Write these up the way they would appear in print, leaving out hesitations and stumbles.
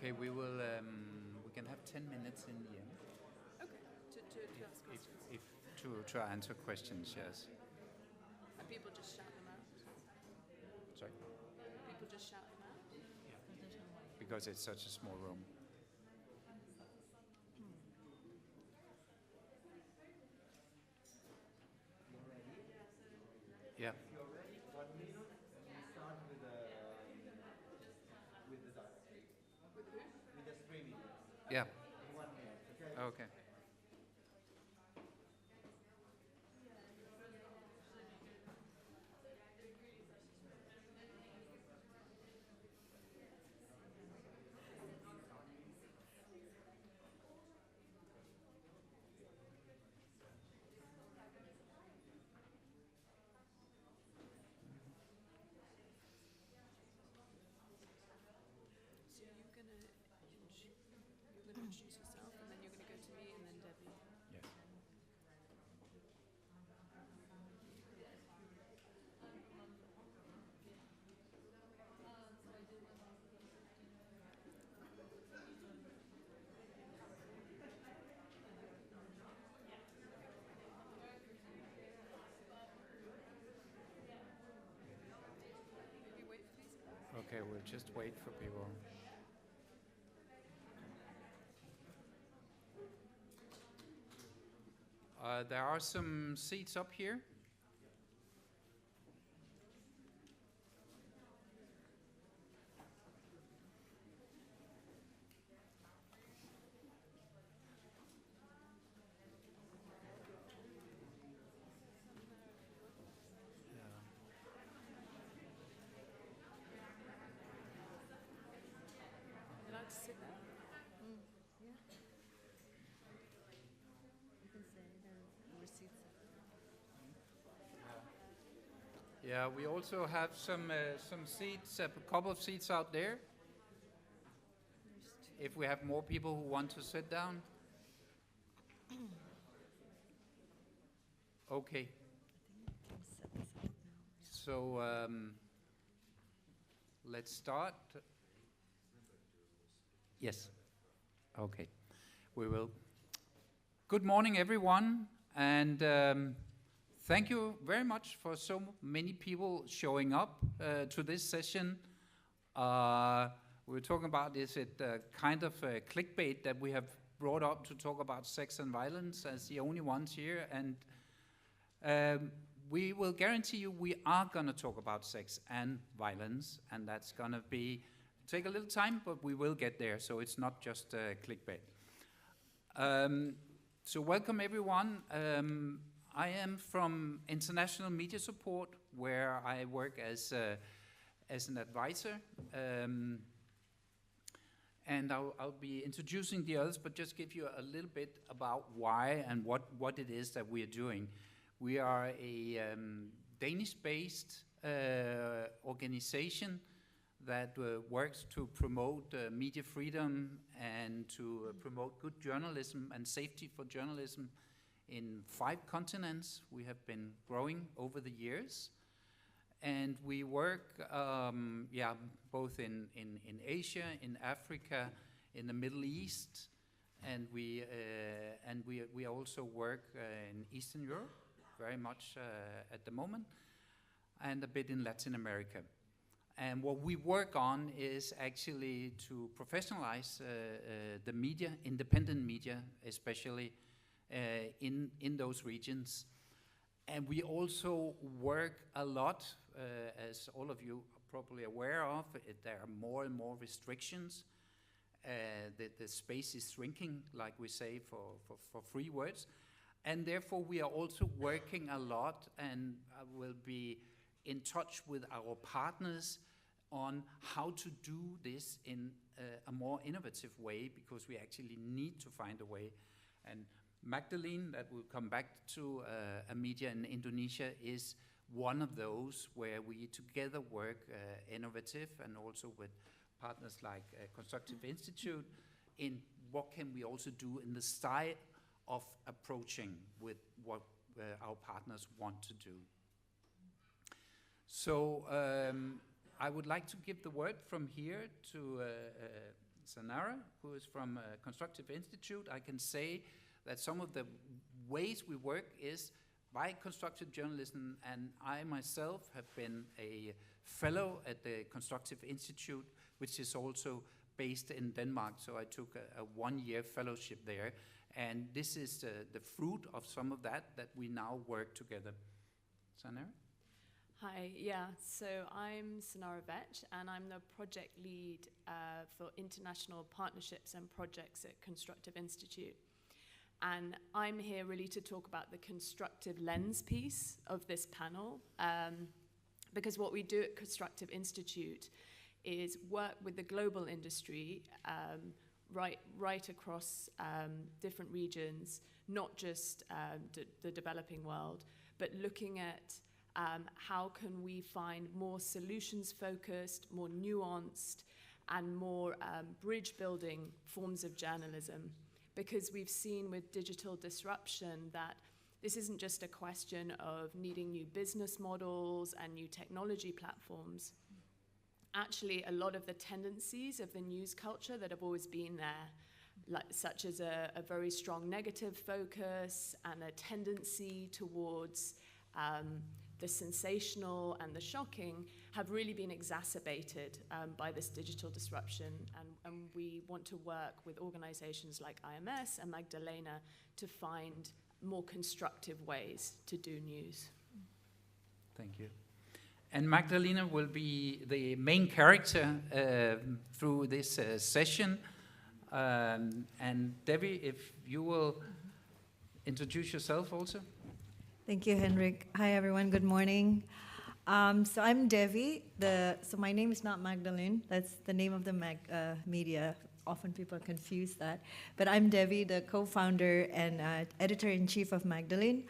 Okay, we will. We can have 10 minutes in the end. Okay, to ask questions. To answer questions, yes. And people just shout them out? Sorry? People just shout them out? Yeah. Because it's such a small room. Yeah. If you're ready, 1 minute, and we start with the directory. With who? With the streaming. Yeah. In 1 minute, okay? Okay. So you're gonna introduce yourself, and then you're gonna go to me, and then Debbie. Yes. Maybe wait, please. Okay, we'll just wait for people. There are some seats up here. Would you like to sit there? Yeah. You can say the receipts. Yeah, we also have some seats, a couple of seats out there. If we have more people who want to sit down. Okay. I think you can set this up now. So let's start. Yes. Okay. We will. Good morning, everyone, and thank you very much for so many people showing up to this session. We're talking about is it kind of a clickbait that we have brought up to talk about sex and violence as the only ones here, and we will guarantee you we are going to talk about sex and violence, and that's going to take a little time, but we will get there, so it's not just clickbait. So welcome everyone. I am from International Media Support, where I work as an advisor, and I'll be introducing the others, but just give you a little bit about why and what it is that we are doing. We are a Danish-based organization that works to promote media freedom and to promote good journalism and safety for journalism in 5 continents. We have been growing over the years, and we work both in Asia, in Africa, in the Middle East, and we also work in Eastern Europe very much at the moment, and a bit in Latin America. And what we work on is actually to professionalize the media, independent media, especially in those regions. And we also work a lot, as all of you are probably aware of, there are more and more restrictions. The space is shrinking, like we say, for free words. And therefore we are also working a lot, and I will be in touch with our partners on how to do this in a more innovative way, because we actually need to find a way. And Magdalene, that we'll come back to, a media in Indonesia, is one of those where we together work innovative, and also with partners like Constructive Institute, in what can we also do in the style of approaching with what our partners want to do. So I would like to give the word from here to Cynara, who is from Constructive Institute, I can say that some of the ways we work is by constructive journalism, and I myself have been a fellow at the Constructive Institute, which is also based in Denmark, so I took a one-year fellowship there, and this is the fruit of some of that we now work together. Cynara? Hi, yeah, so I'm Cynara Vetch, and I'm the project lead for international partnerships and projects at Constructive Institute. And I'm here really to talk about the constructive lens piece of this panel, because what we do at Constructive Institute is work with the global industry right across different regions, not just the developing world, but looking at how can we find more solutions-focused, more nuanced, and more bridge-building forms of journalism. Because we've seen with digital disruption that this isn't just a question of needing new business models and new technology platforms. Actually, a lot of the tendencies of the news culture that have always been there, such as a very strong negative focus and a tendency towards the sensational and the shocking, have really been exacerbated by this digital disruption. And we want to work with organizations like IMS and Magdalene to find more constructive ways to do news. Thank you. And Magdalene will be the main character through this session. And Devi, if you will introduce yourself also. Thank you, Henrik. Hi, everyone. Good morning. So I'm Devi. So my name is not Magdalene. That's the name of the media. Often people confuse that. But I'm Devi, the co-founder and editor-in-chief of Magdalene.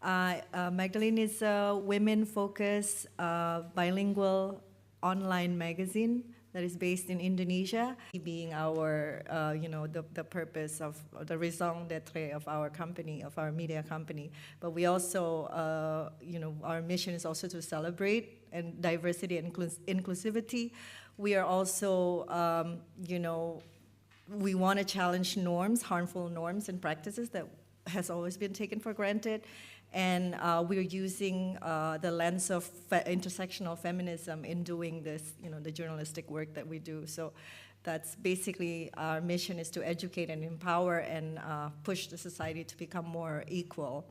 Magdalene is a women-focused, bilingual online magazine that is based in Indonesia, being our, the purpose of the raison d'etre of our company, of our media company. But we also, our mission is also to celebrate and diversity and inclusivity. We are also, we want to challenge norms, harmful norms and practices that has always been taken for granted. And we're using the lens of intersectional feminism in doing this, the journalistic work that we do. So that's basically our mission, is to educate and empower and push the society to become more equal.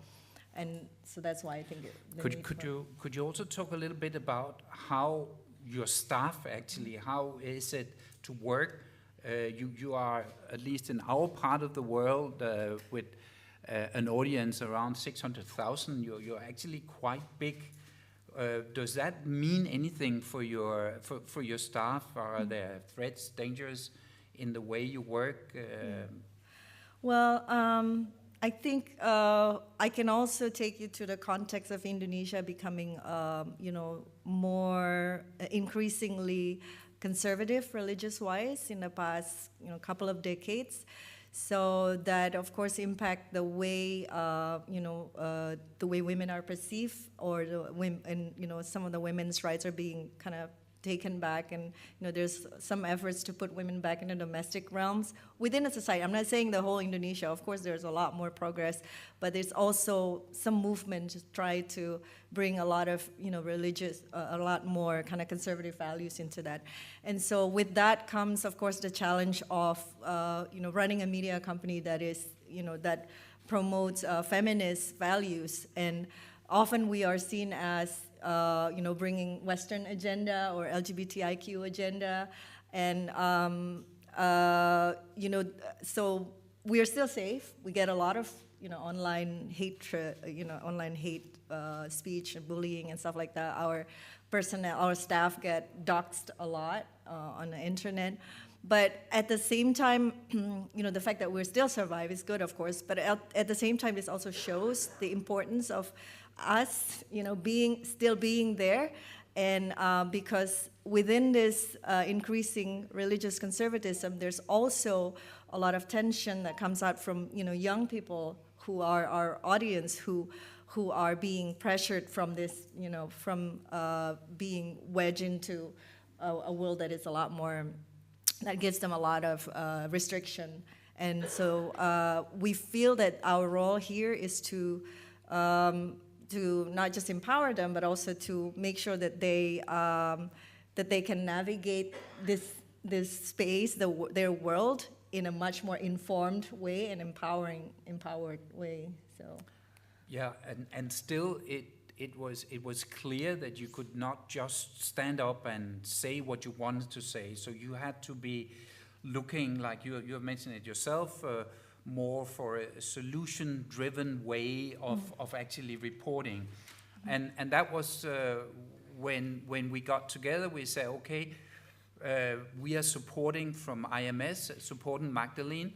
And so that's why I think could you also talk a little bit about how your staff actually, how is it to work? You are, at least in our part of the world, with an audience around 600,000. You're actually quite big. Does that mean anything for your staff? Are there threats, dangers in the way you work? Well, I think I can also take you to the context of Indonesia becoming, more increasingly conservative religious-wise in the past, couple of decades. So that, of course, impact the way, the way women are perceived, or some of the women's rights are being kind of taken back, and there's some efforts to put women back in the domestic realms within a society. I'm not saying the whole Indonesia. Of course, there's a lot more progress, but there's also some movement to try to bring a lot of religious, a lot more kind of conservative values into that. And so with that comes, of course, the challenge of running a media company that is that promotes feminist values, and often we are seen as bringing Western agenda or LGBTIQ agenda, and so we are still safe. We get a lot of online hate, speech and bullying and stuff like that. Our personnel, our staff get doxxed a lot on the internet. But at the same time, the fact that we still survive is good, of course. But at the same time, this also shows the importance of us, still being there, and because within this increasing religious conservatism, there's also a lot of tension that comes out from young people who are our audience, who are being pressured from this, from being wedged into a world that is a lot more that gives them a lot of restriction. And so we feel that our role here is to not just empower them, but also to make sure that they can navigate this space, their world, in a much more informed way and empowered way. So. Yeah, and still it was clear that you could not just stand up and say what you wanted to say. So you had to be looking, like you have mentioned it yourself, more for a solution-driven way of actually reporting. And that was when we got together, we said, okay, we are supporting from IMS, supporting Magdalene,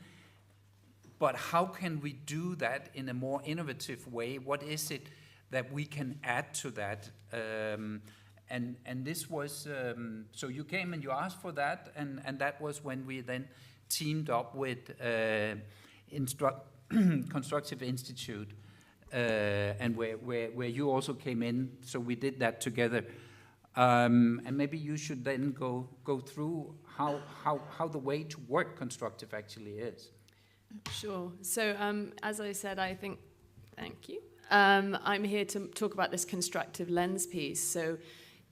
but how can we do that in a more innovative way? What is it that we can add to that? And this was, so you came and you asked for that, and that was when we then teamed up with Constructive Institute, and where you also came in, so we did that together. And maybe you should then go through how the way to work constructive actually is. Sure. So as I said, thank you. I'm here to talk about this constructive lens piece. So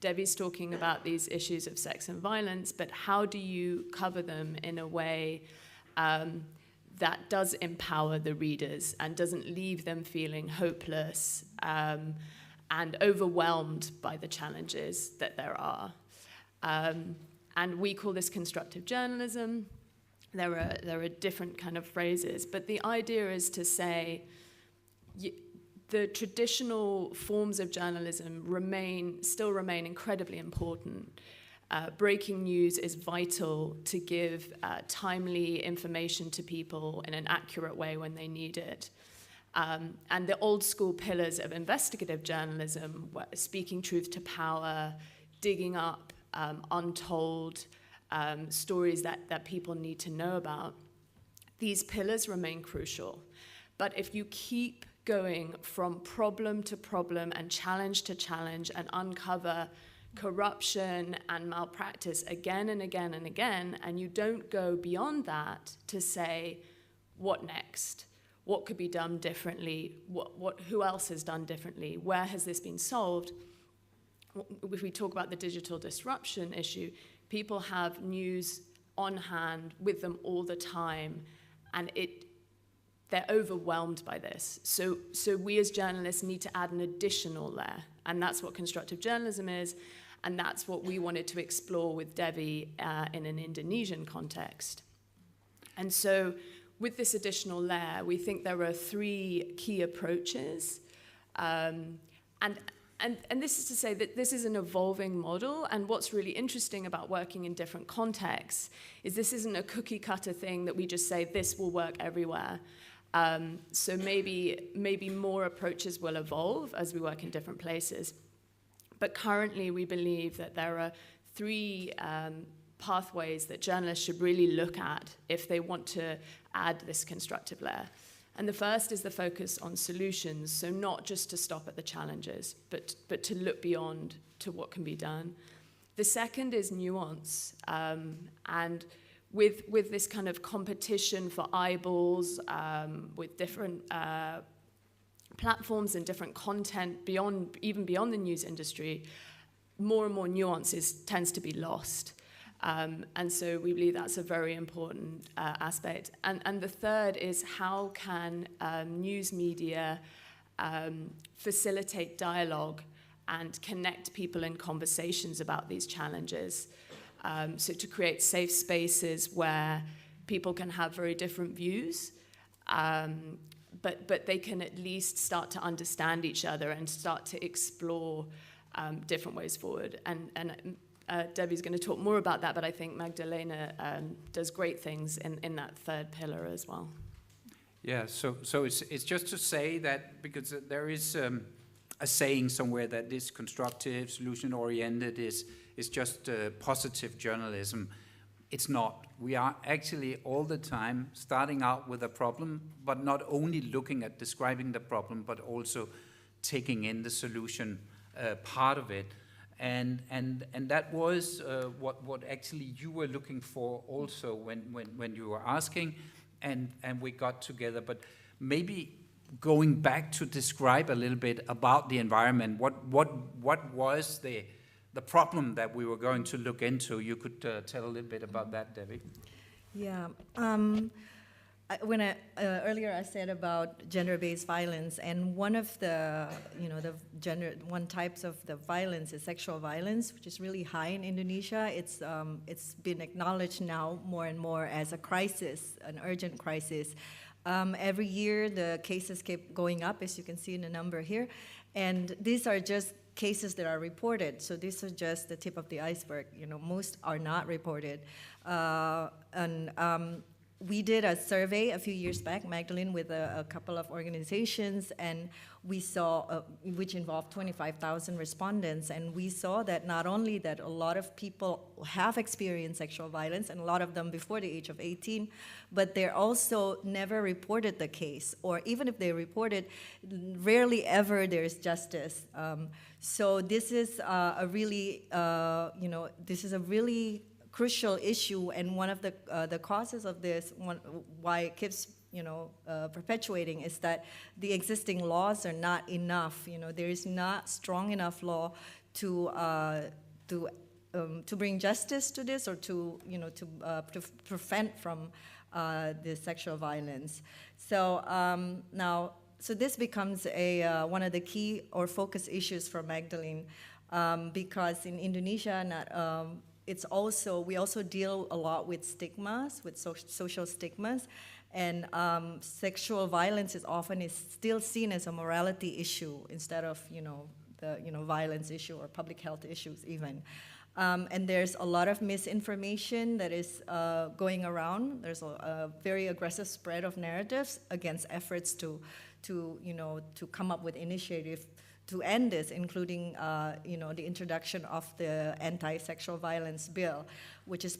Devi's talking about these issues of sex and violence, but how do you cover them in a way that does empower the readers and doesn't leave them feeling hopeless and overwhelmed by the challenges that there are? And we call this constructive journalism. There are different kind of phrases, but the idea is to say the traditional forms of journalism still remain incredibly important. Breaking news is vital to give timely information to people in an accurate way when they need it. And the old school pillars of investigative journalism, speaking truth to power, digging up untold stories that people need to know about, these pillars remain crucial. But if you keep going from problem to problem and challenge to challenge and uncover corruption and malpractice again and again and again, and you don't go beyond that to say, what next? What could be done differently? Who else has done differently? Where has this been solved? If we talk about the digital disruption issue, people have news on hand with them all the time, and they're overwhelmed by this. So we as journalists need to add an additional layer, and that's what constructive journalism is, and that's what we wanted to explore with Devi in an Indonesian context. And so with this additional layer, we think there are three key approaches, and this is to say that this is an evolving model, and what's really interesting about working in different contexts is this isn't a cookie-cutter thing that we just say, this will work everywhere. So maybe more approaches will evolve as we work in different places. But currently, we believe that there are three pathways that journalists should really look at if they want to add this constructive layer. And the first is the focus on solutions, so not just to stop at the challenges, but to look beyond to what can be done. The second is nuance, and with this kind of competition for eyeballs, with different platforms and different content even beyond the news industry, more and more nuance tends to be lost. And so we believe that's a very important aspect. And the third is how can news media facilitate dialogue and connect people in conversations about these challenges. So to create safe spaces where people can have very different views, but they can at least start to understand each other and start to explore different ways forward. And Devi's going to talk more about that, but I think Magdalene does great things in that third pillar as well. Yeah, so it's just to say that, because there is a saying somewhere that this constructive, solution-oriented is just positive journalism. It's not. We are actually all the time starting out with a problem, but not only looking at describing the problem, but also taking in the solution part of it. And that was what actually you were looking for also when you were asking, and we got together. But maybe going back to describe a little bit about the environment, what was the problem that we were going to look into? You could tell a little bit about that, Devi. Yeah. Earlier I said about gender-based violence, and one of the one types of the violence is sexual violence, which is really high in Indonesia. It's been acknowledged now more and more as a crisis, an urgent crisis. Every year the cases keep going up, as you can see in the number here, and these are just cases that are reported. So these are just the tip of the iceberg. Most are not reported, we did a survey a few years back, Magdalene, with a couple of organizations, and we saw, which involved 25,000 respondents, and we saw that not only that a lot of people have experienced sexual violence, and a lot of them before the age of 18, but they also never reported the case, or even if they reported, rarely ever there is justice. So this is a really, this is a really crucial issue, and one of the causes of this, why it keeps perpetuating, is that the existing laws are not enough. There is not strong enough law to bring justice to this, or to prevent from the sexual violence. So so this becomes one of the key or focus issues for Magdalene, because in Indonesia, we also deal a lot with stigmas, with social stigmas, and sexual violence is still seen as a morality issue instead of the violence issue or public health issues even. And there's a lot of misinformation that is going around. There's a very aggressive spread of narratives against efforts to come up with initiatives to end this, including the introduction of the anti-sexual violence bill, which is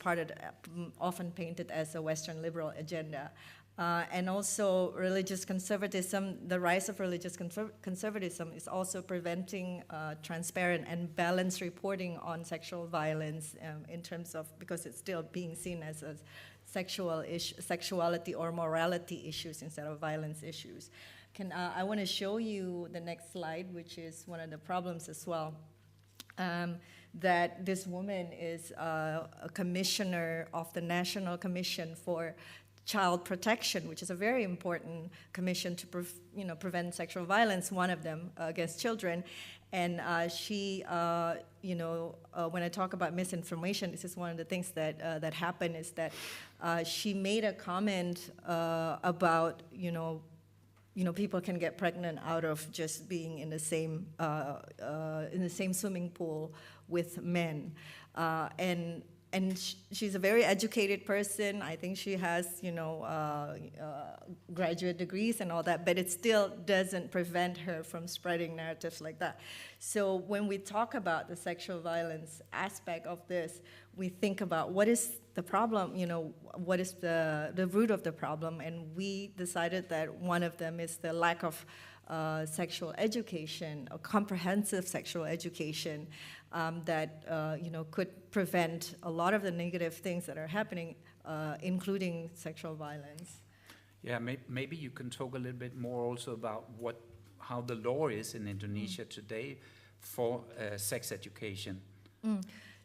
often painted as a Western liberal agenda. And also religious conservatism, the rise of religious conservatism is also preventing transparent and balanced reporting on sexual violence in terms of, because it's still being seen as a sexuality or morality issues instead of violence issues. I want to show you the next slide, which is one of the problems as well, that this woman is a commissioner of the National Commission for Child Protection, which is a very important commission to prevent sexual violence, one of them against children. And she, when I talk about misinformation, this is one of the things that happened, is that she made a comment about, people can get pregnant out of just being in the same swimming pool with men, and she's a very educated person. I think she has graduate degrees and all that, but it still doesn't prevent her from spreading narratives like that. So when we talk about the sexual violence aspect of this, we think about what is the problem, what is the root of the problem, and we decided that one of them is the lack of sexual education, or comprehensive sexual education, that could prevent a lot of the negative things that are happening, including sexual violence. Yeah, maybe you can talk a little bit more also about how the law is in Indonesia today for sex education.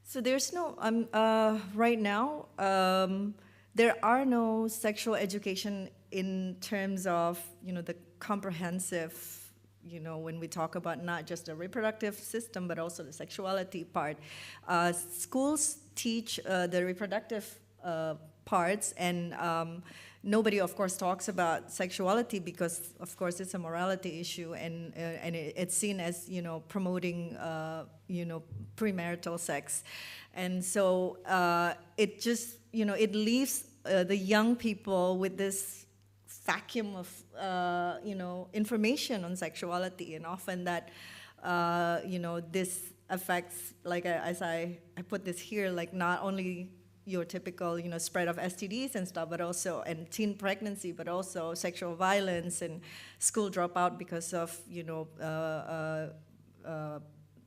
So there's no, right now, there are no sexual education in terms of, the comprehensive, when we talk about not just the reproductive system, but also the sexuality part. Schools teach the reproductive parts, and nobody, of course, talks about sexuality because, of course, it's a morality issue, and it's seen as, promoting, premarital sex. And so it just, it leaves the young people with this vacuum of, information on sexuality, and often that, this affects, like as I put this here, like not only your typical, spread of STDs and stuff, but also, and teen pregnancy, but also sexual violence and school dropout because of,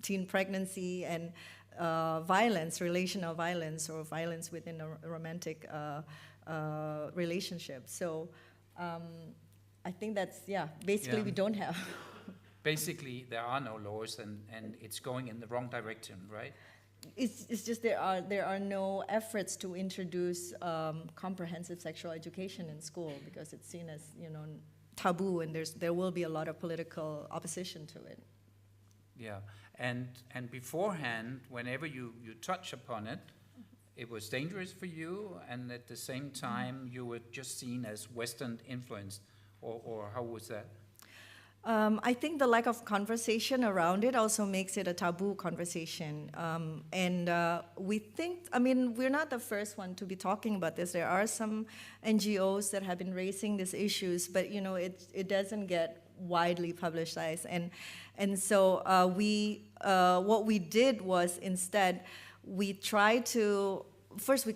teen pregnancy and violence, relational violence, or violence within a romantic relationship. So I think that's, basically Yeah. we don't have. Basically, there are no laws, and it's going in the wrong direction, right? It's just there are no efforts to introduce comprehensive sexual education in school because it's seen as, you know, taboo, and there will be a lot of political opposition to it. Yeah, and beforehand, whenever you touch upon it, it was dangerous for you, and at the same time, you were just seen as Western influenced, or how was that? I think the lack of conversation around it also makes it a taboo conversation. And we think, I mean, we're not the first one to be talking about this. There are some NGOs that have been raising these issues, but, you know, it doesn't get widely publicized. And so what we did was instead, we tried to, first we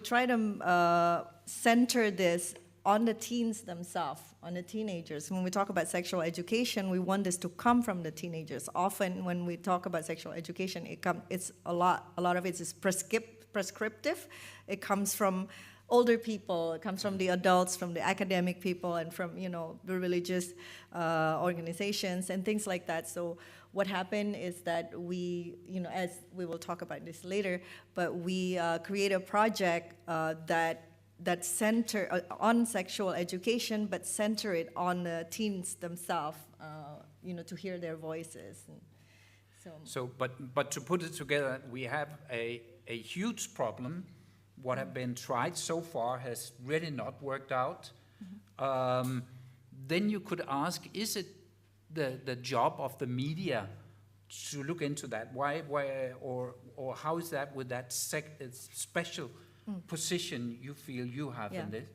tried to center this on the teens themselves, on the teenagers. When we talk about sexual education, we want this to come from the teenagers. Often when we talk about sexual education, it's a lot of it is prescriptive. It comes from older people, it comes from the adults, from the academic people, and from, you know, the religious organizations and things like that. So what happened is that we, you know, as we will talk about this later, but we create a project that center on sexual education, but center it on the teens themselves, you know, to hear their voices. And so, but to put it together, we have a huge problem. What have been tried so far has really not worked out. Mm-hmm. Then you could ask, is it the job of the media to look into that? Why or how is that with that special position you feel you have in this?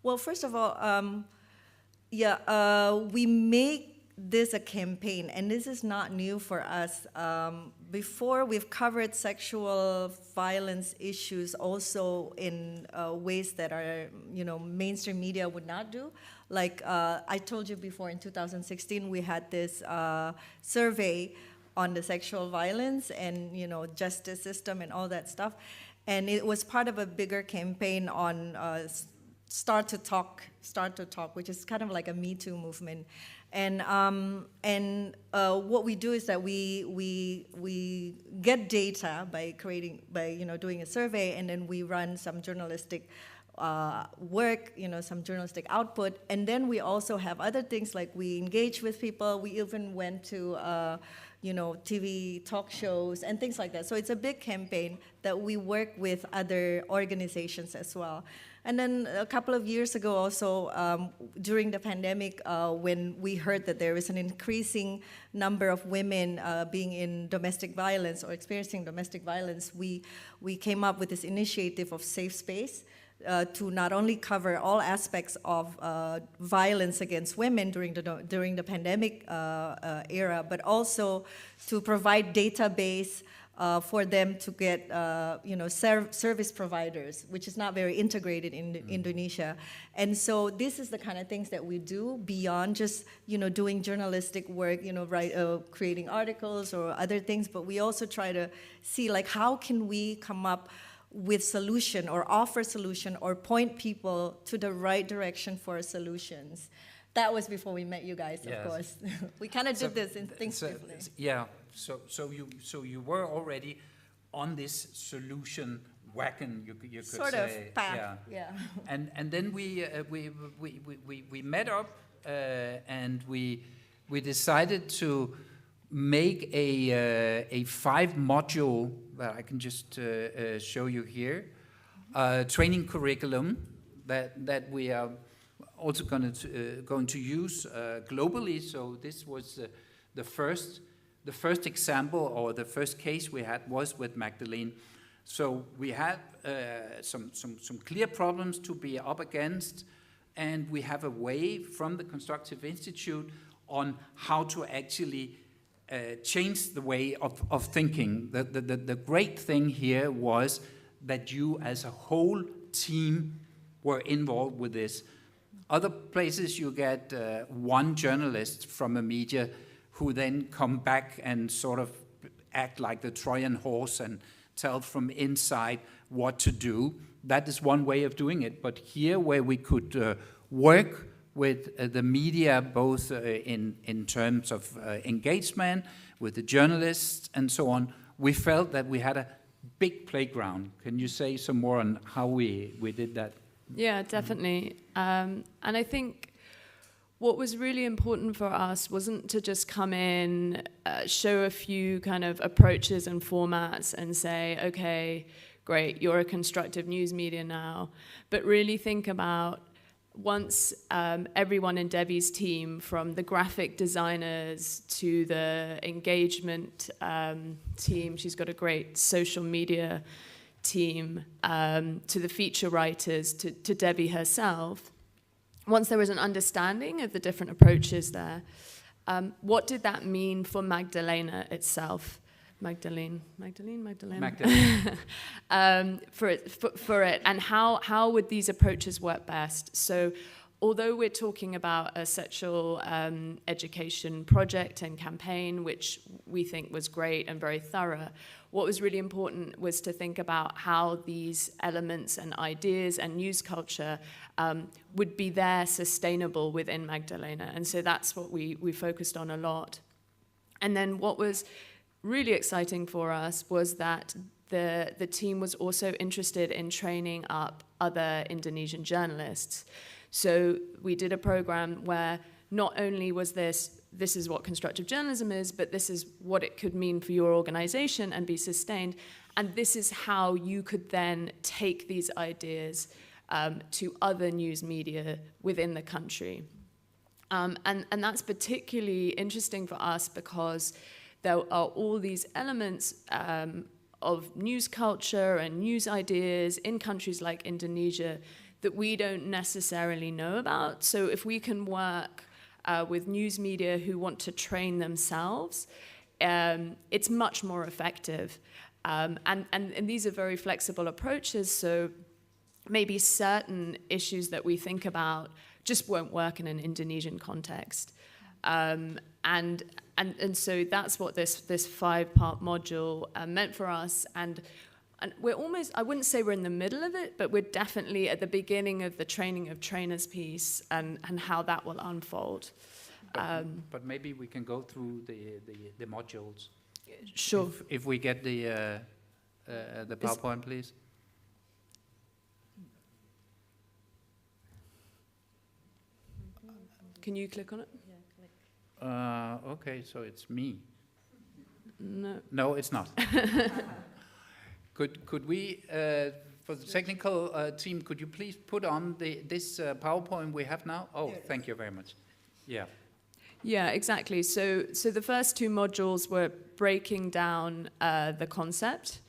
Well, first of all, we make this a campaign, and this is not new for us. Before, we've covered sexual violence issues also in ways that are, you know, mainstream media would not do. Like I told you before, in 2016, we had this survey on the sexual violence and, you know, justice system and all that stuff. And it was part of a bigger campaign on Start to Talk, which is kind of like a Me Too movement. And what we do is that we get data by doing a survey, and then we run some journalistic work, you know, some journalistic output, and then we also have other things like we engage with people. We even went to you know, TV talk shows and things like that. So it's a big campaign that we work with other organizations as well. And then a couple of years ago also, during the pandemic, when we heard that there is an increasing number of women being in domestic violence or experiencing domestic violence, we came up with this initiative of Safe Space, to not only cover all aspects of violence against women during the pandemic era, but also to provide database for them to get you know, service providers, which is not very integrated in Indonesia. And so this is the kind of things that we do beyond just, you know, doing journalistic work, you know, creating articles or other things, but we also try to see, like, how can we come up with solution or offer solution or point people to the right direction for solutions. That was before we met you guys, of course. We kind of did this instinctively. Yeah, so you were already on this solution wagon, you could sort say. Of path, yeah. And then we met up and we decided to make a 5-module that I can just show you here, training curriculum that we are also going to use globally. So this was the first example, or the first case we had was with Magdalene. So we had some clear problems to be up against, and we have a way from the Constructive Institute on how to actually change the way of thinking. The great thing here was that you as a whole team were involved with this. Other places you get one journalist from a media who then come back and sort of act like the Trojan horse and tell from inside what to do. That is one way of doing it. But here, where we could work with the media, both in terms of engagement with the journalists and so on, we felt that we had a big playground. Can you say some more on how we did that? Yeah, definitely. And I think what was really important for us wasn't to just come in, show a few kind of approaches and formats and say, okay, great, you're a constructive news media now, but really think about once everyone in Devi's team, from the graphic designers to the engagement team, she's got a great social media team, to the feature writers, to Devi herself, once there was an understanding of the different approaches there, what did that mean for Magdalene itself? Magdalene. For it, and how would these approaches work best? So, although we're talking about a sexual education project and campaign, which we think was great and very thorough, what was really important was to think about how these elements and ideas and news culture would be there sustainable within Magdalene. And so that's what we focused on a lot. And then what was really exciting for us was that the team was also interested in training up other Indonesian journalists. So we did a program where not only was this is what constructive journalism is, but this is what it could mean for your organization and be sustained. And this is how you could then take these ideas to other news media within the country. And that's particularly interesting for us because there are all these elements of news culture and news ideas in countries like Indonesia that we don't necessarily know about. So if we can work with news media who want to train themselves, it's much more effective. And these are very flexible approaches, so maybe certain issues that we think about just won't work in an Indonesian context. And so that's what this 5-part module meant for us. And we're almost, I wouldn't say we're in the middle of it, but we're definitely at the beginning of the training of trainers piece and how that will unfold. But maybe we can go through the modules. Sure. If we get the PowerPoint, please. Can you click on it? Okay, so it's me. No. No, it's not. Could we, for the technical team, could you please put on this PowerPoint we have now? Oh, thank you very much. Yeah. Yeah, exactly. So the first 2 modules were breaking down the concept.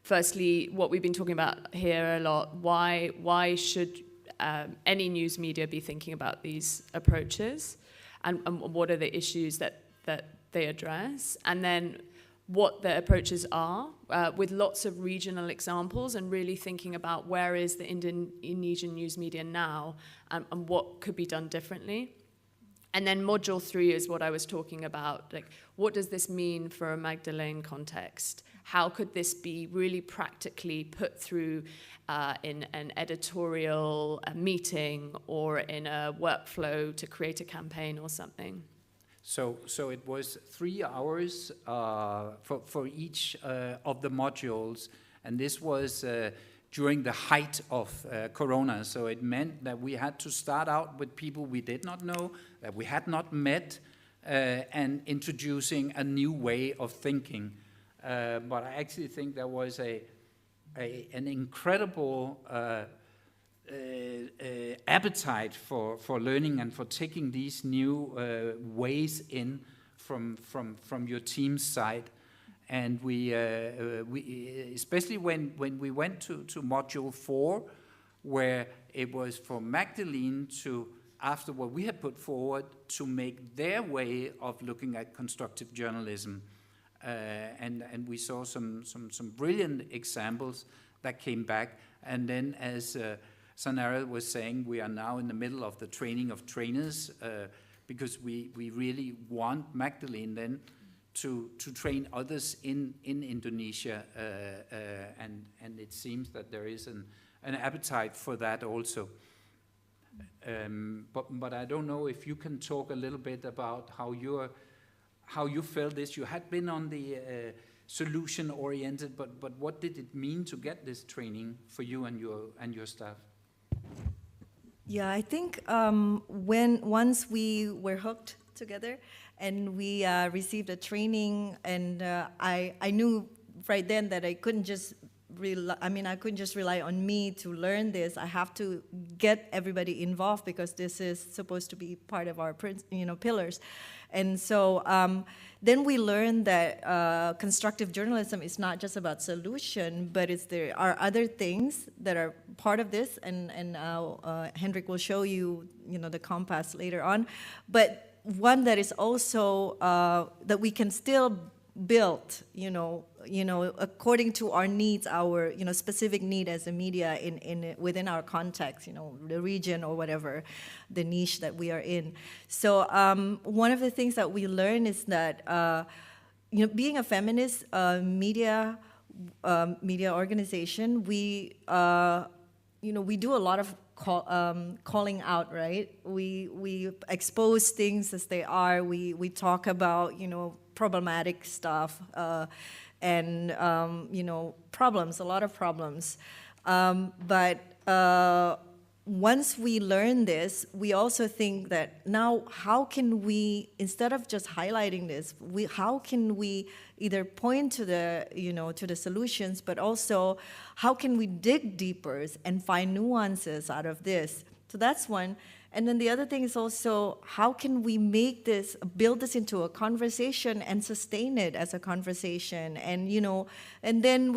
Firstly, what we've been talking about here a lot, why should any news media be thinking about these approaches? And what are the issues that they address? And then what the approaches are, with lots of regional examples and really thinking about where is the Indonesian news media now and what could be done differently. And then module 3 is what I was talking about, like what does this mean for a Magdalene context? How could this be really practically put through in an editorial meeting or in a workflow to create a campaign or something? So it was 3 hours for each of the modules, and this was during the height of Corona. So it meant that we had to start out with people we did not know, that we had not met, and introducing a new way of thinking. But I actually think there was an incredible appetite for learning and for taking these new ways in from your team's side. And we especially when we went to module 4, where it was for Magdalene to, after what we had put forward, to make their way of looking at constructive journalism. And we saw some brilliant examples that came back. And then, as Cynara was saying, we are now in the middle of the training of trainers because we really want Magdalene then to train others in Indonesia, and it seems that there is an appetite for that also. But I don't know if you can talk a little bit about how you felt this. You had been on the solution oriented, but what did it mean to get this training for you and your staff? Yeah, I think once we were hooked together and we received a training, and I knew right then that I couldn't just rely on me to learn this. I have to get everybody involved because this is supposed to be part of our pillars. And so then we learned that constructive journalism is not just about solution, but there are other things that are part of this, and Henrik will show you, the compass later on. But one that is also that we can still build, according to our needs, our specific need as a media within our context, the region or whatever, the niche that we are in. So one of the things that we learn is that being a feminist media organization, we do a lot of calling out, right? We expose things as they are. We talk about problematic stuff and problems, a lot of problems. But once we learn this, we also think that now how can we, instead of just highlighting this, how can we either point to the solutions, but also how can we dig deeper and find nuances out of this? So that's one. And then the other thing is also, how can we build this into a conversation and sustain it as a conversation? And, and then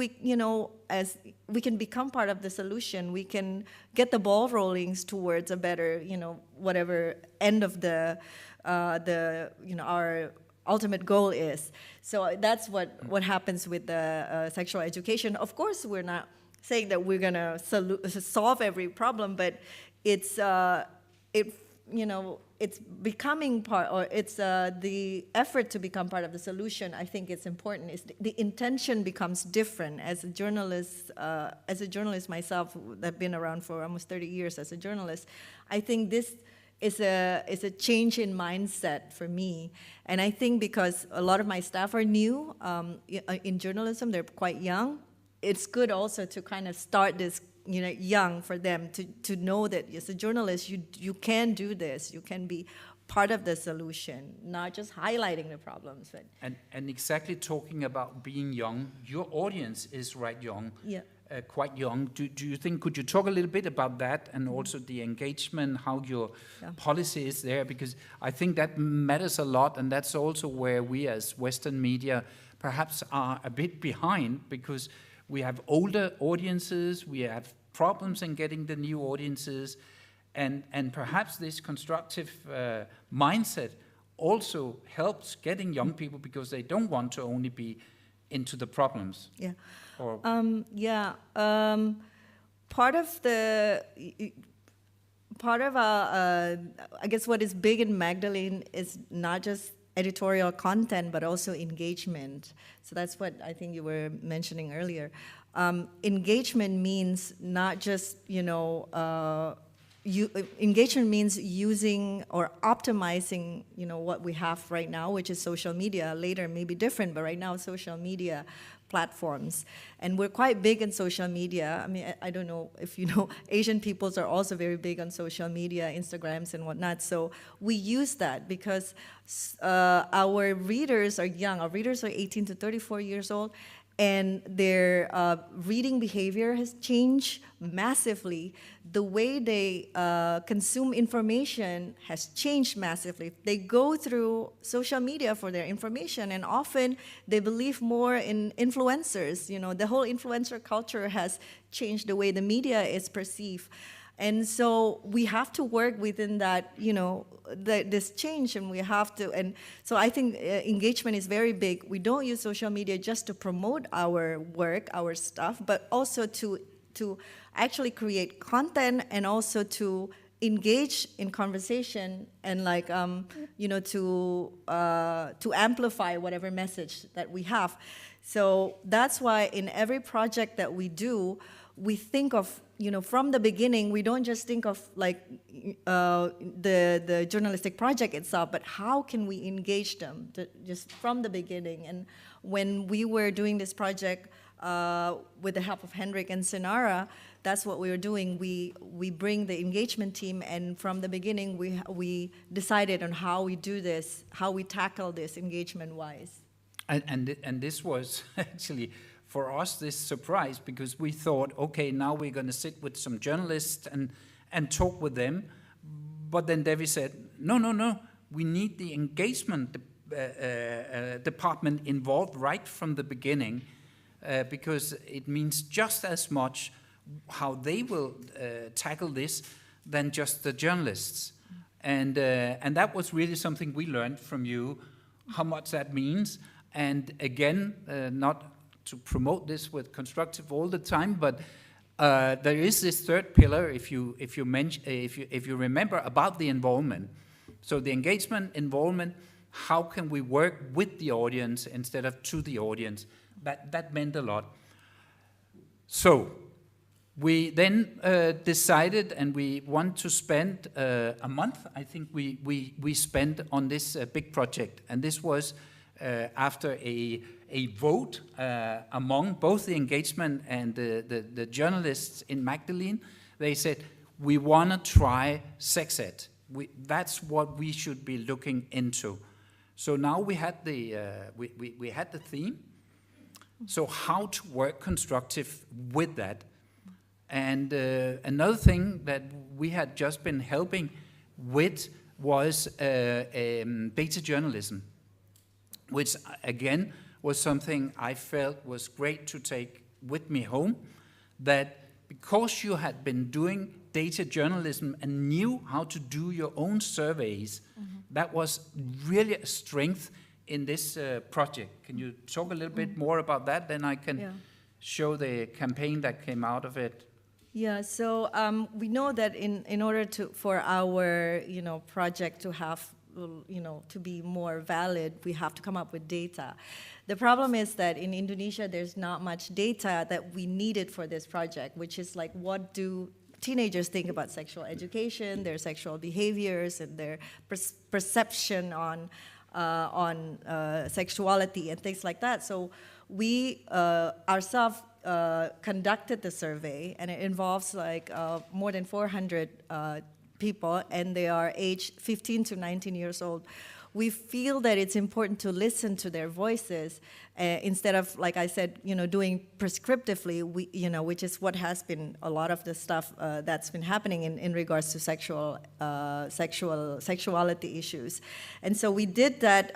as we can become part of the solution, we can get the ball rolling towards a better, whatever end of our ultimate goal is. So that's what happens with the sexual education. Of course, we're not saying that we're gonna solve every problem, but it's becoming part, or it's the effort to become part of the solution. I think it's important. The intention becomes different. As a journalist myself, I've been around for almost 30 years as a journalist. I think this is a change in mindset for me, and I think because a lot of my staff are new in journalism, they're quite young. It's good also to kind of start this young for them to know that as a journalist, you can do this. You can be part of the solution, not just highlighting the problems. But and exactly talking about being young, your audience is right young, quite young. Do you think, could you talk a little bit about that, and also the engagement, how your policy is there? Because I think that matters a lot, and that's also where we as Western media perhaps are a bit behind, because we have older audiences, we have problems in getting the new audiences, and perhaps this constructive mindset also helps getting young people, because they don't want to only be into the problems. Yeah. Or part of I guess what is big in Magdalene is not just editorial content, but also engagement. So that's what I think you were mentioning earlier. Engagement means not just, engagement means using or optimizing, what we have right now, which is social media. Later may be different, but right now social media platforms. And we're quite big in social media. I mean, I don't know if you know, Asian peoples are also very big on social media, Instagrams and whatnot. So we use that because our readers are young. Our readers are 18 to 34 years old, and their reading behavior has changed massively. The way they consume information has changed massively. They go through social media for their information, and often they believe more in influencers. The whole influencer culture has changed the way the media is perceived. And so we have to work within that, this change, and we have to, and so I think engagement is very big. We don't use social media just to promote our work, our stuff, but also to actually create content, and also to engage in conversation and like, you know, to amplify whatever message that we have. So that's why in every project that we do, we think of, you know, from the beginning, we don't just think of like the journalistic project itself, but how can we engage them just from the beginning. And when we were doing this project with the help of Henrik and Cynara, that's what we were doing. We bring the engagement team, and from the beginning, we decided on how we do this, how we tackle this engagement-wise. And this was actually, for us, this surprise, because we thought, okay, now we're going to sit with some journalists and talk with them. But then Devi said, no, we need the engagement department involved right from the beginning, because it means just as much how they will tackle this than just the journalists. And that was really something we learned from you, how much that means. And again, not to promote this with Constructive all the time, but there is this third pillar, if you remember, about the involvement. So the engagement, involvement, how can we work with the audience instead of to the audience? That meant a lot. So we then decided, and we want to spend a month, I think we spent on this big project. And this was after a vote among both the engagement and the journalists in Magdalene. They said, we want to try sex ed. That's what we should be looking into. So now we had the theme. So how to work constructive with that. And another thing that we had just been helping with was data journalism, which again was something I felt was great to take with me home, that because you had been doing data journalism and knew how to do your own surveys, that was really a strength in this project. Can you talk a little bit more about that? Then I can show the campaign that came out of it. Yeah, so we know that in order for our project to have to be more valid, we have to come up with data. The problem is that in Indonesia, there's not much data that we needed for this project, which is like, what do teenagers think about sexual education, their sexual behaviors, and their perception on sexuality and things like that. So we ourselves conducted the survey, and it involves like more than 400 people, and they are aged 15 to 19 years old. We feel that it's important to listen to their voices instead of, like I said, doing prescriptively, which is what has been a lot of the stuff that's been happening in regards to sexuality issues. And so we did that,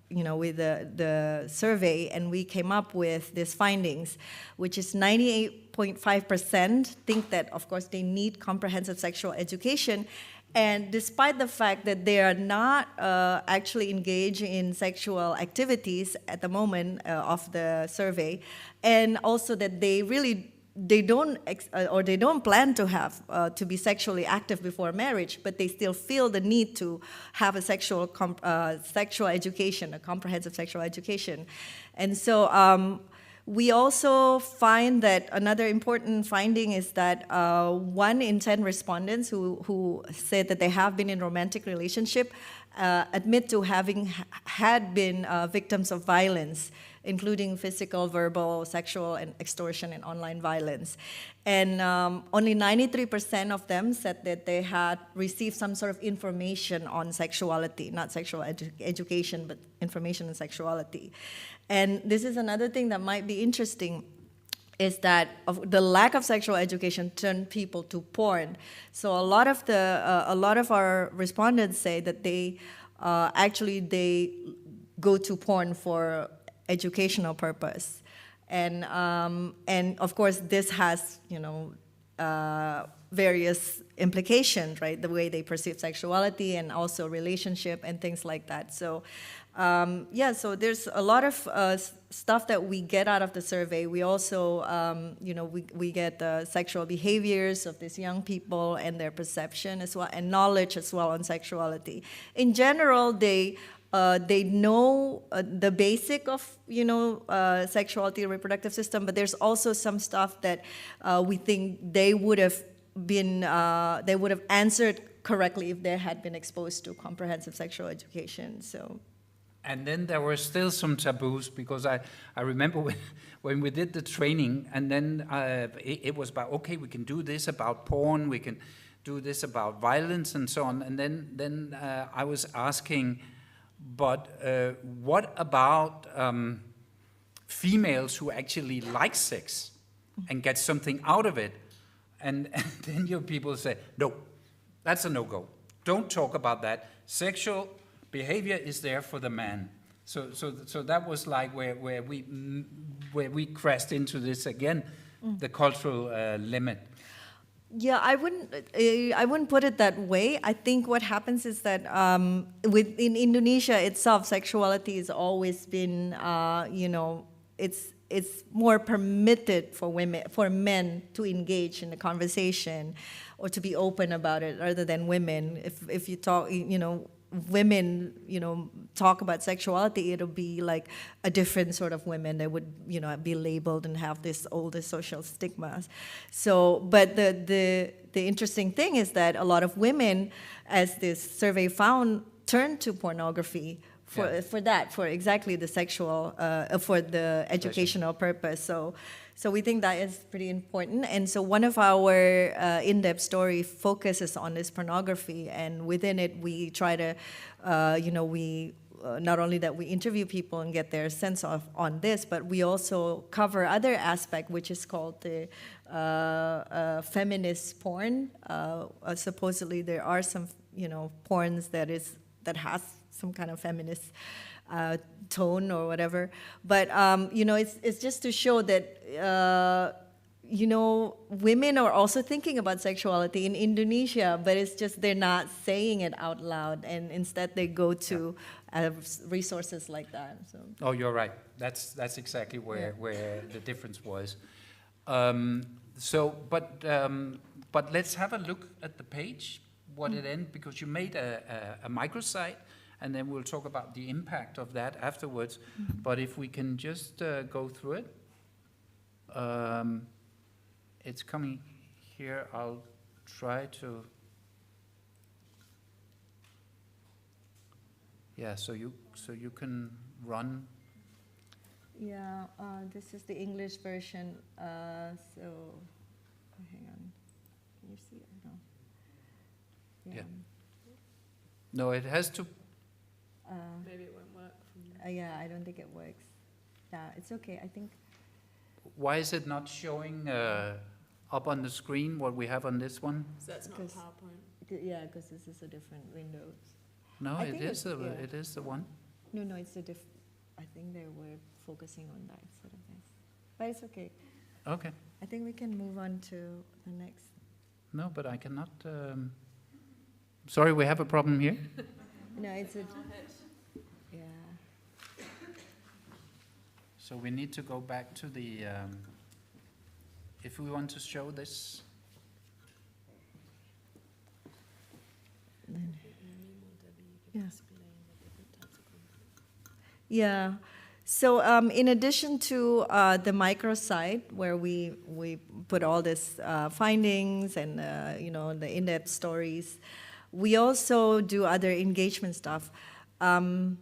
with the survey, and we came up with these findings, which is 98.5% think that, of course, they need comprehensive sexual education. And despite the fact that they are not actually engaged in sexual activities at the moment of the survey, and also that they don't plan to have to be sexually active before marriage, but they still feel the need to have a sexual education, a comprehensive sexual education. And so we also find that another important finding is that 1 in 10 respondents who said that they have been in romantic relationship admit to having had been victims of violence, including physical, verbal, sexual, and extortion and online violence. And only 93% of them said that they had received some sort of information on sexuality, not sexual education, but information on sexuality. And this is another thing that might be interesting, is that the lack of sexual education turned people to porn. So a lot of our respondents say that they they go to porn for educational purpose, and of course this has various implications, right? The way they perceive sexuality and also relationship and things like that. So yeah, so there's a lot of stuff that we get out of the survey. We also, you know, we get sexual behaviors of these young people and their perception as well, and knowledge as well on sexuality. In general, they know the basic of, you know, sexuality and reproductive system, but there's also some stuff that we think they would have answered correctly if they had been exposed to comprehensive sexual education. So. And then there were still some taboos, because I remember when we did the training, and then it was about, okay, we can do this about porn, we can do this about violence and so on. And then I was asking, but what about females who actually like sex and get something out of it? And then your people say, no, that's a no-go. Don't talk about that. Sexual behavior is there for the man. So that was like where we crashed into this again, the cultural limit. Yeah, I wouldn't put it that way. I think what happens is that in Indonesia itself, sexuality has always been, you know, it's more permitted for men to engage in the conversation or to be open about it, rather than women. If you talk, you know, women, you know, talk about sexuality, it'll be like a different sort of women that would, you know, be labeled and have this older social stigmas. So, but the interesting thing is that a lot of women, as this survey found, turn to pornography for exactly the sexual, for the educational purpose. So we think that is pretty important. And so one of our in-depth story focuses on this pornography, and within it we try to, you know, not only that we interview people and get their sense on this, but we also cover other aspect, which is called the feminist porn. Supposedly there are some, you know, porns that has some kind of feminist tone or whatever, but you know, it's just to show that you know, women are also thinking about sexuality in Indonesia, but it's just they're not saying it out loud, and instead they go to resources like that. So. Oh, you're right. That's exactly where the difference was. But let's have a look at the page, what it ended, because you made a microsite, and then we'll talk about the impact of that afterwards. But if we can just go through it. It's coming here. I'll try to. Yeah, so you can run. Yeah, this is the English version. So hang on. Can you see it? No. Yeah. No, it has to. Maybe it won't work from there. Yeah, I don't think it works. Yeah, it's okay. I think. Why is it not showing up on the screen what we have on this one? So that's not PowerPoint. Yeah, because this is a different Windows. No, it is the one. No, it's a different. I think they were focusing on that instead of this, but it's okay. Okay. I think we can move on to the next. No, but I cannot. Sorry, we have a problem here. No, it's a. Yeah. So we need to go back to the. If we want to show this. Yeah. Yeah. So in addition to the microsite, where we put all this findings and you know, the in-depth stories, we also do other engagement stuff. From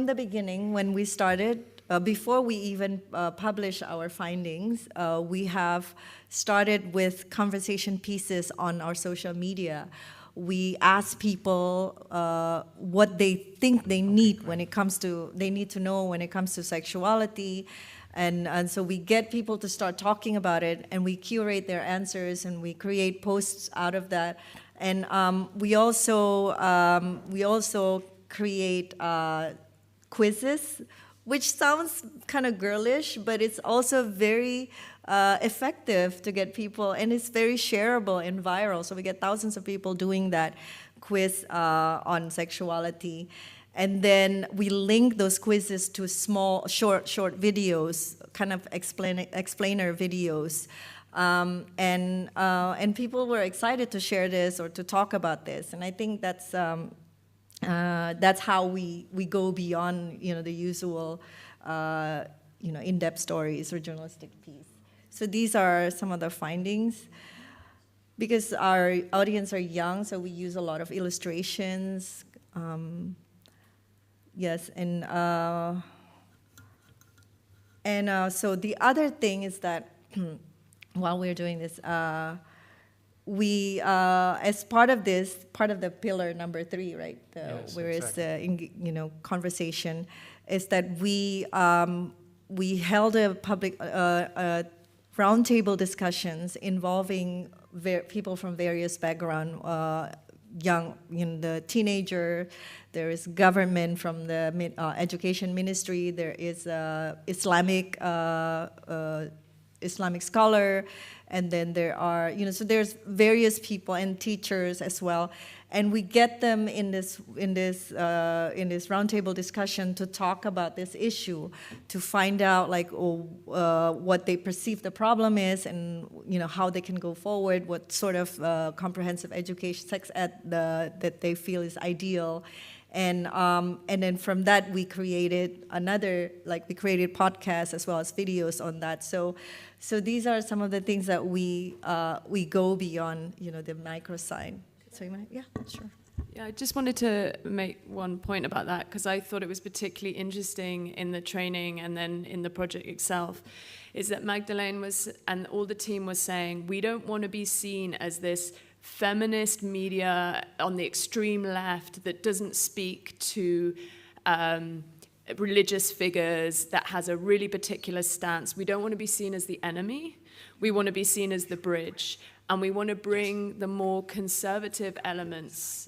the beginning, when we started, before we even publish our findings, we have started with conversation pieces on our social media. We ask people what they think they need when it comes to, they need to know when it comes to sexuality. And so we get people to start talking about it, and we curate their answers, and we create posts out of that. And we also create quizzes, which sounds kind of girlish, but it's also very effective to get people, and it's very shareable and viral. So we get thousands of people doing that quiz on sexuality. And then we link those quizzes to small, short videos, kind of explainer videos. And people were excited to share this or to talk about this. And I think that's how we go beyond, the usual, in-depth stories or journalistic piece. So these are some of the findings. Because our audience are young, so we use a lot of illustrations. Yes, and so the other thing is that while we're doing this, we, as part of the pillar number 3, right? Yes, where exactly. it's the conversation, is that we held a public roundtable discussions involving people from various backgrounds, young, the teenager. There is government from the education ministry. There is Islamic scholar, and then there are, so there's various people and teachers as well, and we get them in this roundtable discussion to talk about this issue, to find out what they perceive the problem is, and how they can go forward, what sort of comprehensive education, sex ed that they feel is ideal. And then from that, we created we created podcasts as well as videos on that. So these are some of the things that we go beyond, the microsign. So you want to, yeah, sure. Yeah, I just wanted to make one point about that, because I thought it was particularly interesting in the training and then in the project itself, is that Magdalene and all the team was saying, we don't want to be seen as this feminist media on the extreme left that doesn't speak to religious figures, that has a really particular stance. We don't want to be seen as the enemy. We want to be seen as the bridge. And we want to bring the more conservative elements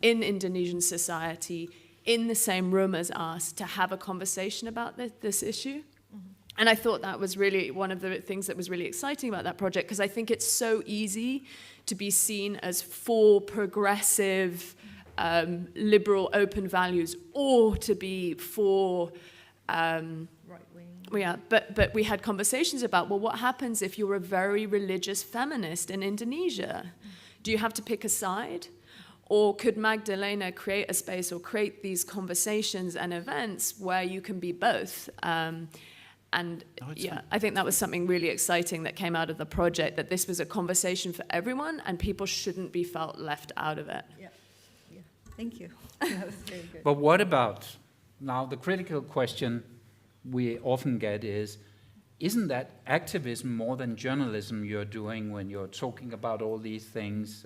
in Indonesian society in the same room as us to have a conversation about this issue. Mm-hmm. And I thought that was really one of the things that was really exciting about that project, because I think it's so easy to be seen as for progressive, liberal, open values, or to be for right-wing. Yeah, but we had conversations about, well, what happens if you're a very religious feminist in Indonesia? Do you have to pick a side? Or could Magdalena create a space or create these conversations and events where you can be both? I think that was something really exciting that came out of the project, that this was a conversation for everyone and people shouldn't be felt left out of it. Yeah, thank you. That was very good. But what about, now the critical question we often get is, isn't that activism more than journalism you're doing when you're talking about all these things?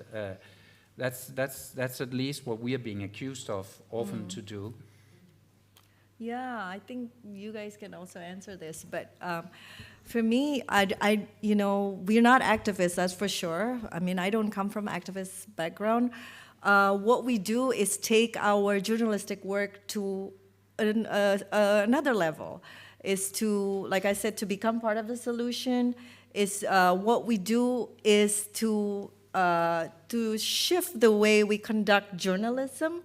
That's at least what we are being accused of often to do. Yeah, I think you guys can also answer this, but for me, we're not activists, that's for sure. I mean, I don't come from activist background. What we do is take our journalistic work to another level, is to, like I said, to become part of the solution. Is what we do is to shift the way we conduct journalism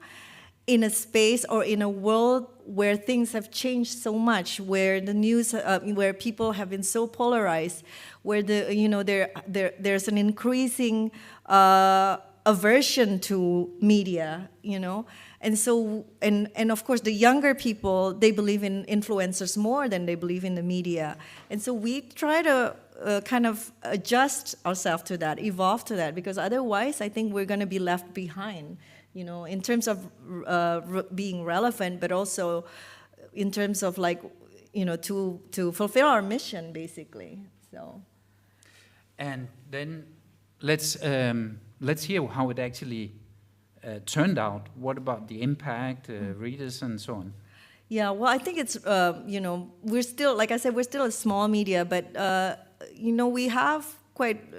in a space or in a world where things have changed so much, where the news, where people have been so polarized, where there's an increasing aversion to media, and so and of course the younger people, they believe in influencers more than they believe in the media, and so we try to kind of adjust ourselves to that, evolve to that, because otherwise I think we're going to be left behind. In terms of being relevant, but also in terms of to fulfill our mission, basically. So. And then let's hear how it actually turned out. What about the impact, readers, and so on? Yeah, well, I think it's we're still, like I said, we're still a small media, but we have quite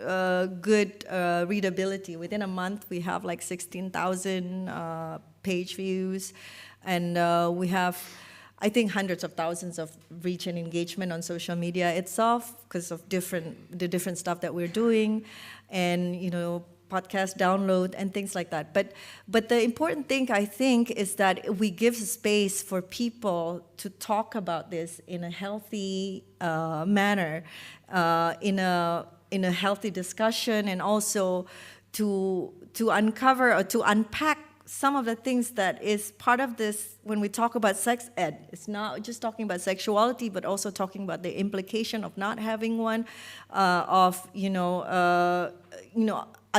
good readability. Within a month, we have 16,000 page views, and we have, I think, hundreds of thousands of reach and engagement on social media itself because of the different stuff that we're doing, and podcast download and things like that. But the important thing, I think, is that we give space for people to talk about this in a healthy manner, in a healthy discussion, and also to uncover or to unpack some of the things that is part of this when we talk about sex ed. It's not just talking about sexuality, but also talking about the implication of not having one, of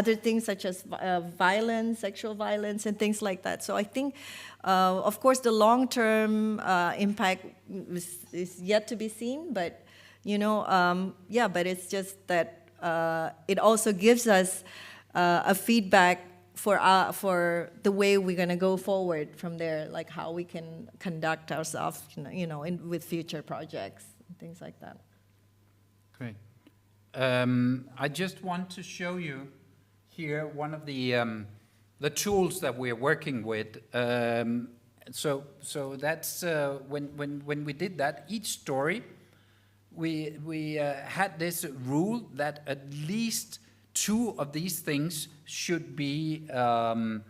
other things such as violence, sexual violence, and things like that. So I think, of course, the long-term impact is yet to be seen, but but it's just that it also gives us a feedback for the way we're going to go forward from there, like how we can conduct ourselves, with future projects and things like that. Great. I just want to show you here one of the tools that we're working with. So that's when we did that, each story, we had this rule that at least 2 of these things should be there.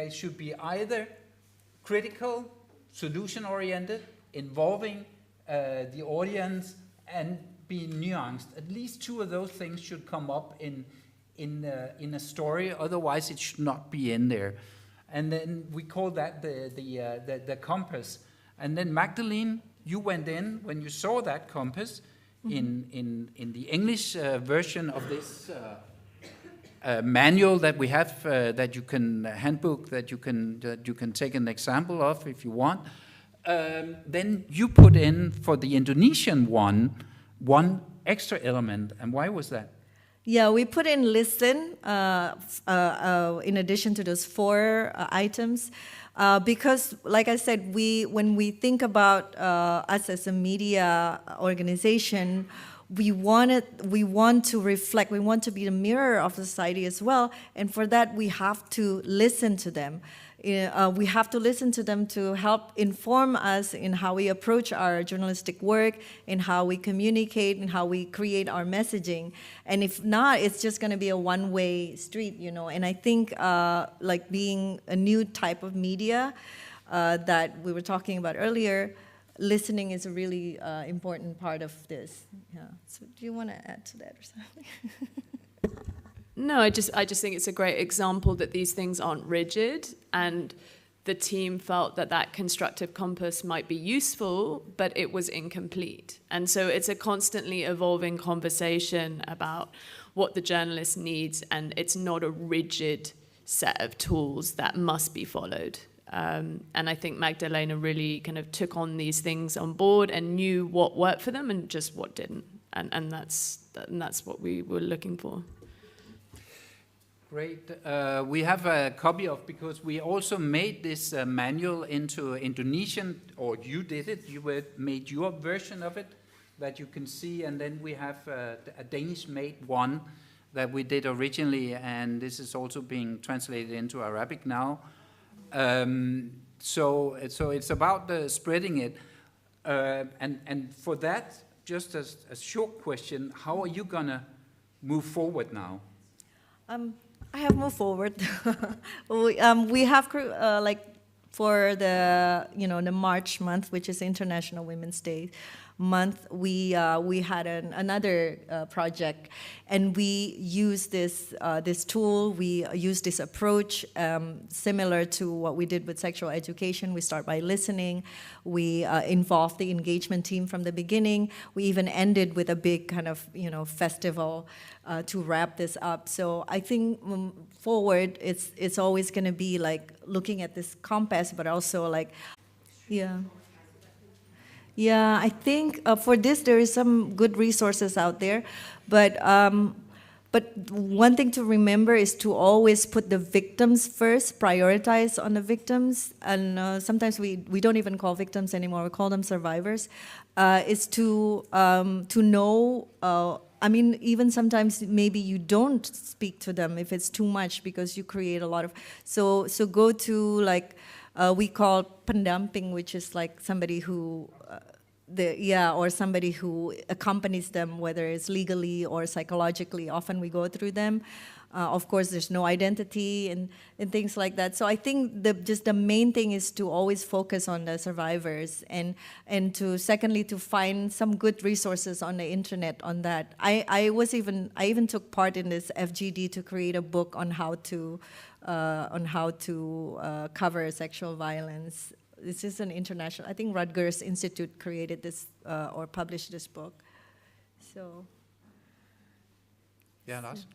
It should be either critical, solution-oriented, involving the audience, and be nuanced. At least 2 of those things should come up in a story. Otherwise, it should not be in there. And then we call that the compass. And then Magdalene, you went in when you saw that compass. In the English version of this manual that we have, that you can handbook, that you can take an example of if you want. Then you put in for the Indonesian one extra element, and why was that? Yeah, we put in listen in addition to those 4 items. Because, like I said, when we think about us as a media organization, we want to reflect, we want to be the mirror of society as well, and for that we have to listen to them. We have to listen to them to help inform us in how we approach our journalistic work, in how we communicate, and how we create our messaging. And if not, it's just going to be a one-way street, And I think, like being a new type of media that we were talking about earlier, listening is a really important part of this. Yeah. So, do you want to add to that or something? No, I just think it's a great example that these things aren't rigid, and the team felt that constructive compass might be useful, but it was incomplete. And so it's a constantly evolving conversation about what the journalist needs, and it's not a rigid set of tools that must be followed. And I think Magdalena really kind of took on these things on board and knew what worked for them and just what didn't. And that's what we were looking for. Great. We have a copy of, because we also made this manual into Indonesian, or you did it, made your version of it that you can see, and then we have a Danish-made one that we did originally, and this is also being translated into Arabic now. So it's about spreading it. And for that, just as a short question, how are you going to move forward now? I have moved forward. We have like for the the March month, which is International Women's Day month, we had another project, and we used this tool. We used this approach similar to what we did with sexual education. We start by listening. We involved the engagement team from the beginning. We even ended with a big kind of festival to wrap this up. So I think forward, it's always going to be like looking at this compass, but also like, yeah, I think for this there is some good resources out there, but one thing to remember is to always put the victims first, prioritize on the victims, and sometimes we don't even call victims anymore; we call them survivors. Is to know. I mean, even sometimes maybe you don't speak to them if it's too much because you create a lot of. So go to like we call pendamping, which is like somebody who, or somebody who accompanies them, whether it's legally or psychologically. Often we go through them. Of course, there's no identity and things like that. So I think just the main thing is to always focus on the survivors and to secondly to find some good resources on the internet on that. I even took part in this FGD to create a book on how to cover sexual violence. This is an international. I think Rutgers Institute created this or published this book. So. Yeah, Lars.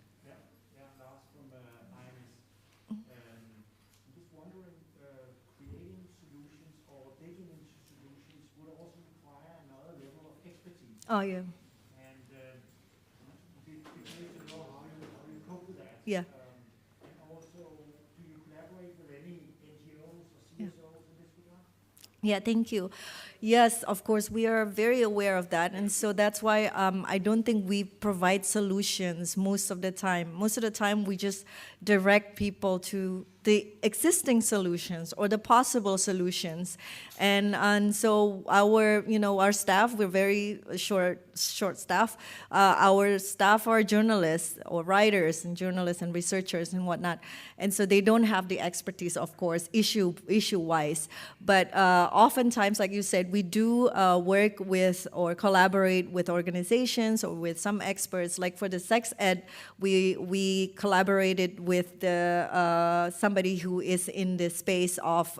Oh, yeah. And it's nice to know how you cope with that. Yeah. And also, do you collaborate with any NGOs or CSOs in this regard? Yeah, thank you. Yes, of course, we are very aware of that. And so that's why I don't think we provide solutions most of the time. Most of the time, we just direct people to the existing solutions or the possible solutions. And so our staff, we're very short staff. Our staff are journalists or writers and journalists and researchers and whatnot. And so they don't have the expertise, of course, issue-wise. But oftentimes, like you said, we do work with or collaborate with organizations or with some experts. Like for the sex ed, we collaborated with somebody who is in the space of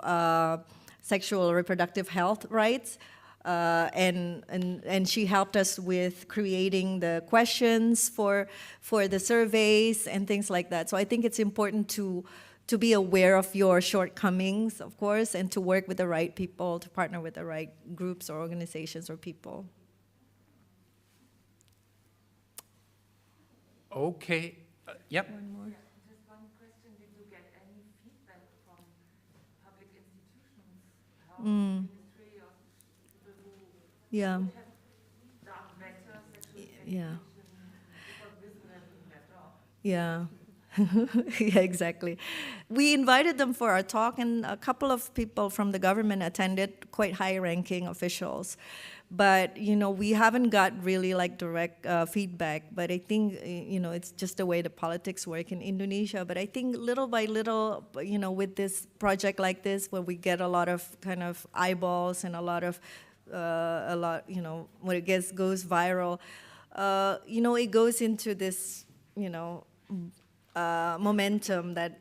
sexual reproductive health rights. And she helped us with creating the questions for the surveys and things like that. So I think it's important to be aware of your shortcomings, of course, and to work with the right people, to partner with the right groups or organizations or people. Okay. Yep. One more. Just one question. Did you get any feedback from public institutions? How ministry or people who Yeah. have done better sexual Yeah. education better? Yeah. Yeah, exactly. We invited them for our talk, and a couple of people from the government attended, quite high-ranking officials. But, we haven't got really like direct feedback. But I think, it's just the way the politics work in Indonesia. But I think little by little, with this project like this, where we get a lot of kind of eyeballs and a lot, when it goes viral, it goes into this, momentum that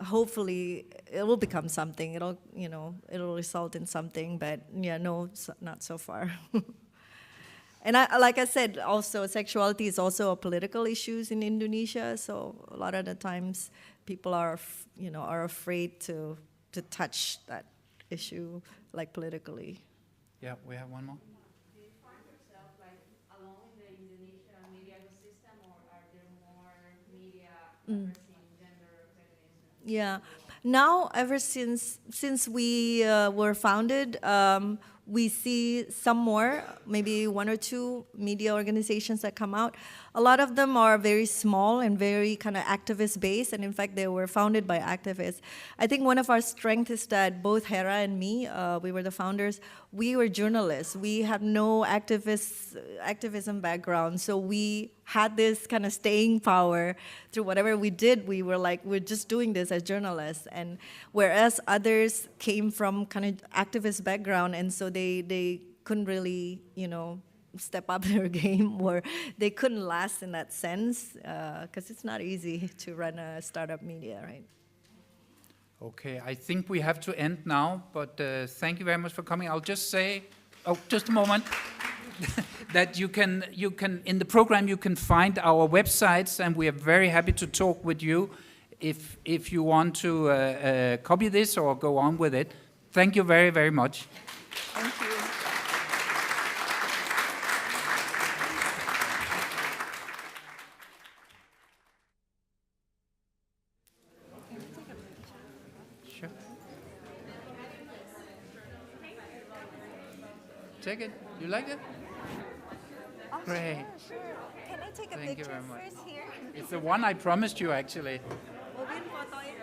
hopefully it will become something. It'll result in something, but not so far. And like I said, also sexuality is also a political issue in Indonesia. So a lot of the times people are afraid to touch that issue like politically. Yeah, we have one more. Do you find yourself like alone in the Indonesian media ecosystem, or are there more media addressing gender feminism? Yeah. Now, ever since we were founded, we see some more, maybe one or two media organizations that come out. A lot of them are very small and very kind of activist-based, and in fact, they were founded by activists. I think one of our strengths is that both Hera and me, we were the founders, we were journalists. We had no activism background, so we had this kind of staying power through whatever we did. We were like, we're just doing this as journalists, and whereas others came from kind of activist background, and so they couldn't really, step up their game, or they couldn't last in that sense, because it's not easy to run a startup media, right? Okay, I think we have to end now, but thank you very much for coming. I'll just say, just a moment, that you can, in the program you can find our websites, and we are very happy to talk with you if you want to copy this or go on with it. Thank you very, very much. Thank you. Sure. Take it. You like it? Great. Sure. Can I take a Thank you picture very much. first here? It's the one I promised you, actually. Mobil fotoin.